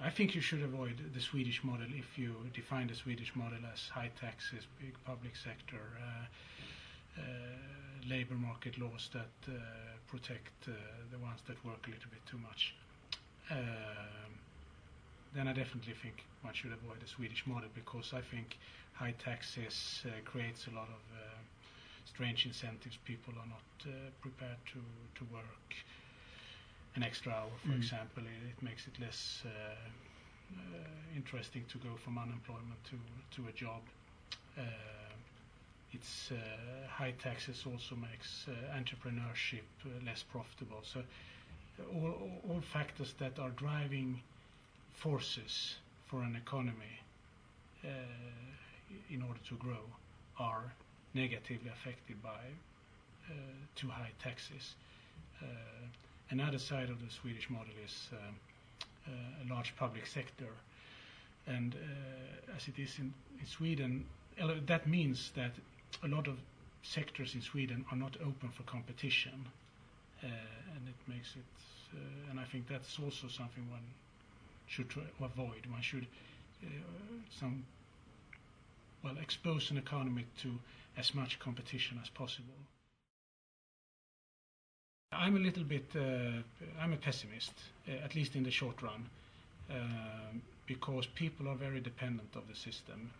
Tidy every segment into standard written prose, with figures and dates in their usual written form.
I think you should avoid the Swedish model if you define the Swedish model as high taxes, big public sector, labor market laws that protect the ones that work a little bit too much. Then I definitely think one should avoid the Swedish model, because I think high taxes creates a lot of strange incentives. People are not prepared to work an extra hour, for example. It makes it less interesting to go from unemployment to a job. It's high taxes also makes entrepreneurship less profitable. So all factors that are driving forces for an economy in order to grow are negatively affected by too high taxes. Another side of the Swedish model is a large public sector, and as it is in Sweden, that means that a lot of sectors in Sweden are not open for competition, and it makes it, and I think that's also something one should avoid. One should expose an economy to as much competition as possible. I'm a little bit, I'm a pessimist, at least in the short run, because people are very dependent of the system.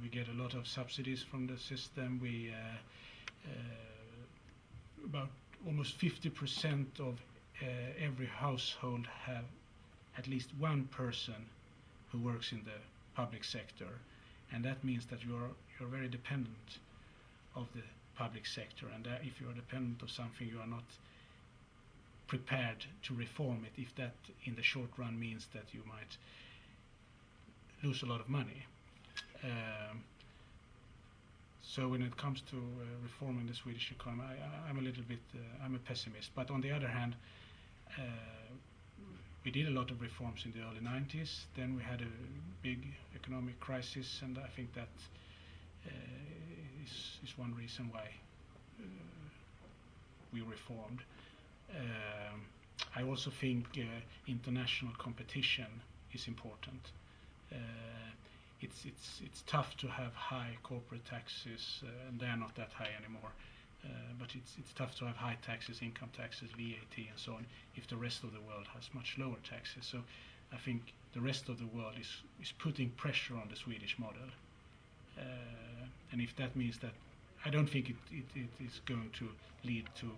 We get a lot of subsidies from the system. We about almost 50% of every household have at least one person who works in the public sector, and that means that you're very dependent of the public sector, and if you are dependent of something, you are not prepared to reform it, if that in the short run means that you might lose a lot of money. So when it comes to reforming the Swedish economy, I'm a little bit, I'm a pessimist. But on the other hand, we did a lot of reforms in the early 90s. Then we had a big economic crisis, and I think that is one reason why we reformed. I also think international competition is important. It's tough to have high corporate taxes, and they're not that high anymore. But it's tough to have high taxes, income taxes, VAT, and so on, if the rest of the world has much lower taxes. So I think the rest of the world is putting pressure on the Swedish model. And if that means that, I don't think it is going to lead to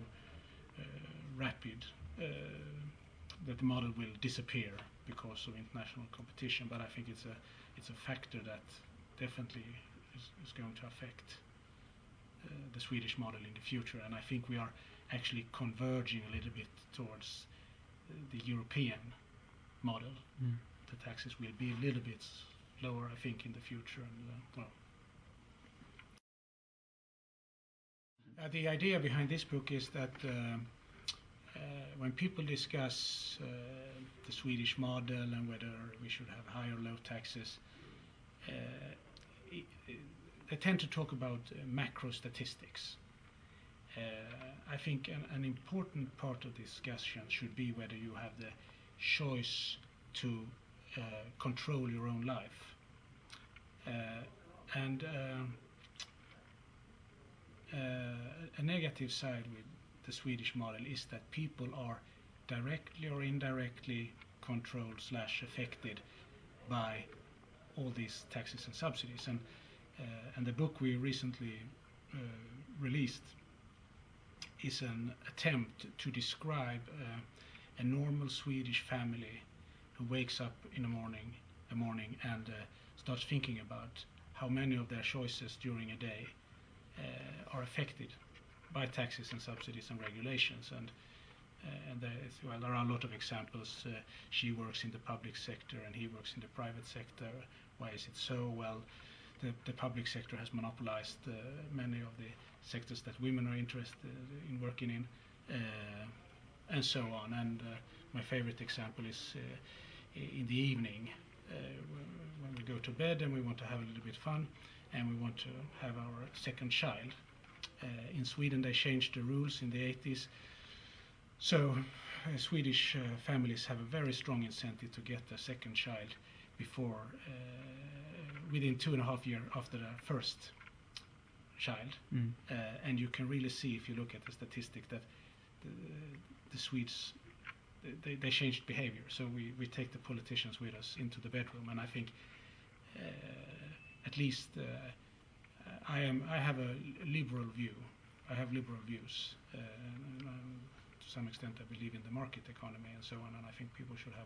rapid, that the model will disappear because of international competition, but I think it's a factor that definitely is going to affect the Swedish model in the future, and I think we are actually converging a little bit towards the European model. The taxes will be a little bit lower, I think, in the future. And the idea behind this book is that when people discuss the Swedish model and whether we should have high or low taxes, they tend to talk about macro statistics. I think an important part of the discussion should be whether you have the choice to control your own life. And a negative side with the Swedish model is that people are directly or indirectly controlled / affected by all these taxes and subsidies. And the book we recently released is an attempt to describe a normal Swedish family who wakes up in the morning and starts thinking about how many of their choices during a day are affected by taxes and subsidies and regulations. And there are a lot of examples. She works in the public sector and he works in the private sector. Why is it so? Well, the public sector has monopolized many of the sectors that women are interested in working in, and so on. And my favorite example is in the evening when we go to bed and we want to have a little bit fun and we want to have our second child. In Sweden they changed the rules in the 80s, so Swedish families have a very strong incentive to get a second child before within 2.5 years after the first child. And you can really see, if you look at the statistic, that the Swedes, they changed behavior. So we take the politicians with us into the bedroom, and I think at least I have a liberal view. I have liberal views. To some extent, I believe in the market economy and so on, and I think people should have